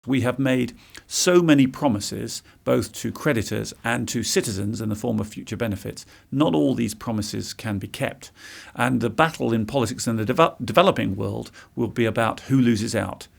We have made so many promises, both to creditors and to citizens in the form of future benefits. Not all these promises can be kept. And the battle in politics in the developing world will be about who loses out.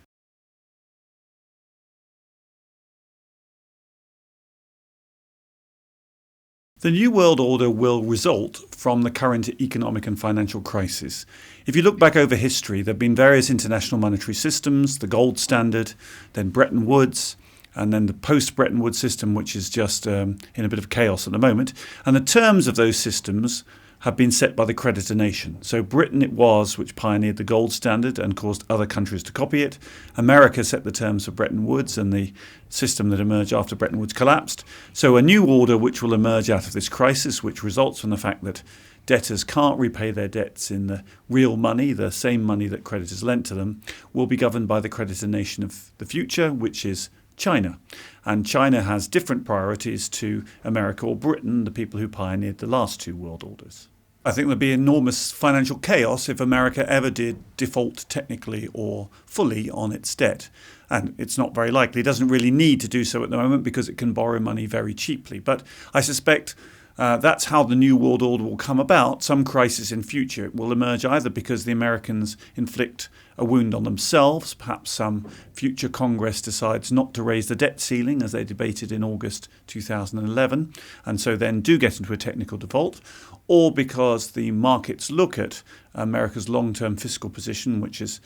The New World Order will result from the current economic and financial crisis. If you look back over history, there have been various international monetary systems, the gold standard, then Bretton Woods, and then the post-Bretton Woods system, which is just in a bit of chaos at the moment. And the terms of those systems have been set by the creditor nation. So Britain it was which pioneered the gold standard and caused other countries to copy it. America set the terms for Bretton Woods and the system that emerged after Bretton Woods collapsed. So a new order which will emerge out of this crisis, which results from the fact that debtors can't repay their debts in the real money, the same money that creditors lent to them, will be governed by the creditor nation of the future, which is China. And China has different priorities to America or Britain, the people who pioneered the last two world orders. I think there'd be enormous financial chaos if America ever did default technically or fully on its debt. And it's not very likely. It doesn't really need to do so at the moment because it can borrow money very cheaply. But I suspect that's how the New World Order will come about. Some crisis in future will emerge either because the Americans inflict a wound on themselves, perhaps some future Congress decides not to raise the debt ceiling as they debated in August 2011, and so then do get into a technical default, or because the markets look at America's long-term fiscal position, which is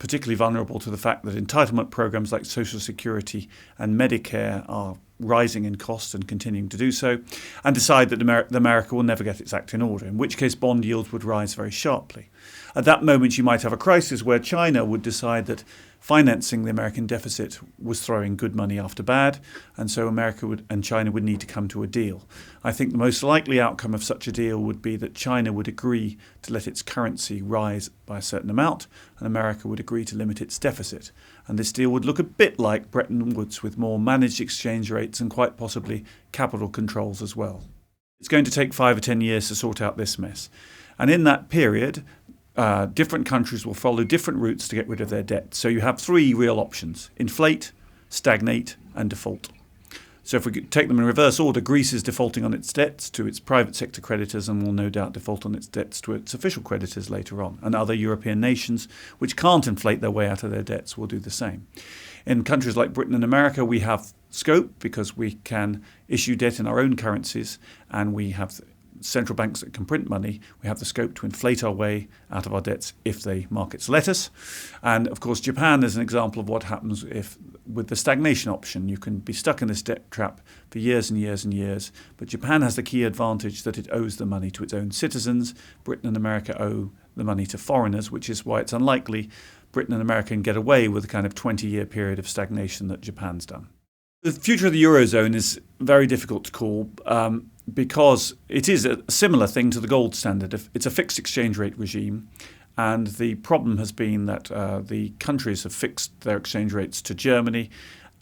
particularly vulnerable to the fact that entitlement programs like Social Security and Medicare are rising in cost and continuing to do so, and decide that America will never get its act in order, in which case bond yields would rise very sharply. At that moment, you might have a crisis where China would decide that financing the American deficit was throwing good money after bad, and so America and China would need to come to a deal. I think the most likely outcome of such a deal would be that China would agree to let its currency rise by a certain amount, and America would agree to limit its deficit. And this deal would look a bit like Bretton Woods, with more managed exchange rates and quite possibly capital controls as well. It's going to take 5 or 10 years to sort out this mess. And in that period, different countries will follow different routes to get rid of their debt. So you have three real options: inflate, stagnate, and default. So if we take them in reverse order, Greece is defaulting on its debts to its private sector creditors and will no doubt default on its debts to its official creditors later on. And other European nations, which can't inflate their way out of their debts, will do the same. In countries like Britain and America, we have scope because we can issue debt in our own currencies, and we have central banks that can print money. We have the scope to inflate our way out of our debts if the markets let us. And of course, Japan is an example of what happens if, with the stagnation option, you can be stuck in this debt trap for years and years and years. But Japan has the key advantage that it owes the money to its own citizens. Britain and America owe the money to foreigners, which is why it's unlikely Britain and America can get away with the kind of 20-year period of stagnation that Japan's done. The future of the eurozone is very difficult to call because it is a similar thing to the gold standard. It's a fixed exchange rate regime, and the problem has been that the countries have fixed their exchange rates to Germany,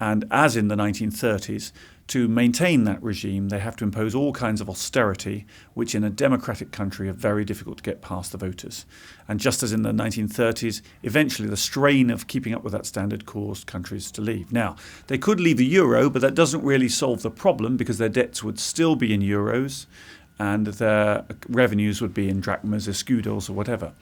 and as in the 1930s, to maintain that regime, they have to impose all kinds of austerity, which in a democratic country are very difficult to get past the voters. And just as in the 1930s, eventually the strain of keeping up with that standard caused countries to leave. Now, they could leave the euro, but that doesn't really solve the problem because their debts would still be in euros and their revenues would be in drachmas, escudos, or whatever.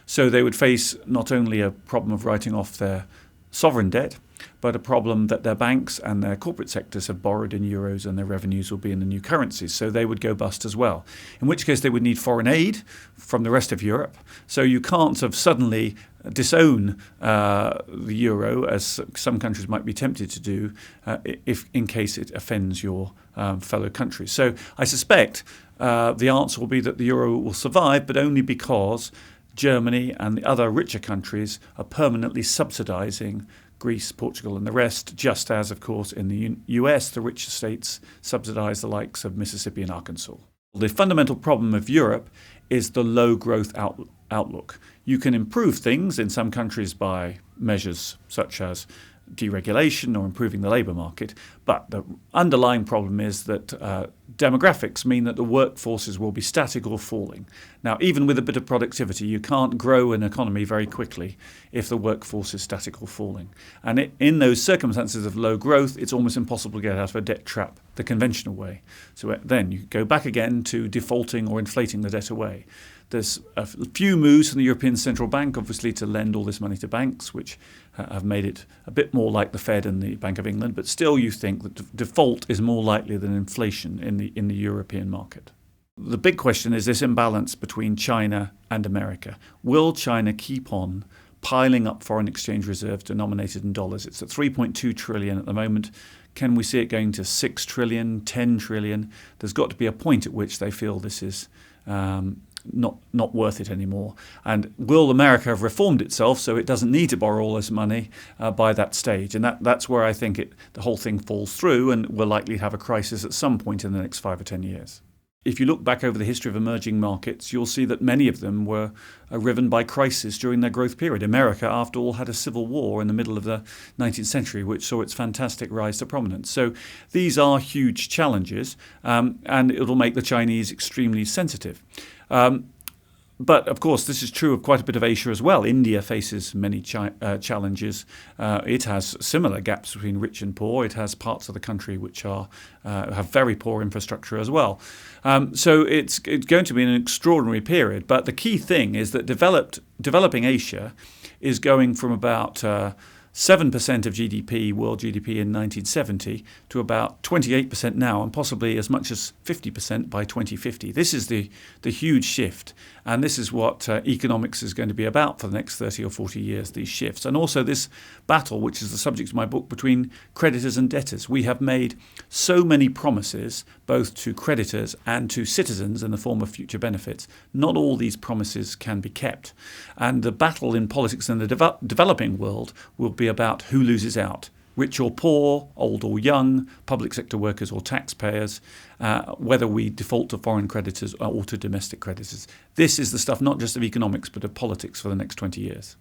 So they would face not only a problem of writing off their sovereign debt, but a problem that their banks and their corporate sectors have borrowed in euros and their revenues will be in the new currencies. So they would go bust as well, in which case they would need foreign aid from the rest of Europe. So you can't sort of suddenly disown the euro, as some countries might be tempted to do, if in case it offends your fellow countries. So I suspect the answer will be that the euro will survive, but only because Germany and the other richer countries are permanently subsidizing Greece, Portugal and the rest, just as, of course, in the US, the richer states subsidize the likes of Mississippi and Arkansas. The fundamental problem of Europe is the low growth outlook. You can improve things in some countries by measures such as deregulation or improving the labour market, but the underlying problem is that demographics mean that the workforces will be static or falling. Now, even with a bit of productivity, you can't grow an economy very quickly if the workforce is static or falling. And in those circumstances of low growth, it's almost impossible to get out of a debt trap the conventional way. So then you go back again to defaulting or inflating the debt away. There's a few moves from the European Central Bank, obviously, to lend all this money to banks, which have made it a bit more like the Fed and the Bank of England. But still, you think that default is more likely than inflation in the European market. The big question is this imbalance between China and America. Will China keep on piling up foreign exchange reserves denominated in dollars? It's at 3.2 trillion at the moment. Can we see it going to 6 trillion, 10 trillion? There's got to be a point at which they feel this is not worth it anymore. And will America have reformed itself so it doesn't need to borrow all this money by that stage? And that's where I think the whole thing falls through, and we're likely to have a crisis at some point in the next 5 or 10 years. If you look back over the history of emerging markets, you'll see that many of them were riven by crisis during their growth period. America, after all, had a civil war in the middle of the 19th century, which saw its fantastic rise to prominence. So these are huge challenges, and it'll make the Chinese extremely sensitive. But, of course, this is true of quite a bit of Asia as well. India faces many challenges. It has similar gaps between rich and poor. It has parts of the country which have very poor infrastructure as well. So it's going to be an extraordinary period. But the key thing is that developing Asia is going from about 7% of GDP, world GDP in 1970, to about 28% now, and possibly as much as 50% by 2050. This is the huge shift, and this is what economics is going to be about for the next 30 or 40 years, these shifts. And also this battle, which is the subject of my book, between creditors and debtors. We have made so many promises, both to creditors and to citizens in the form of future benefits. Not all these promises can be kept. And the battle in politics in the developing world will be about who loses out. Rich or poor, old or young, public sector workers or taxpayers, whether we default to foreign creditors or to domestic creditors. This is the stuff not just of economics but of politics for the next 20 years.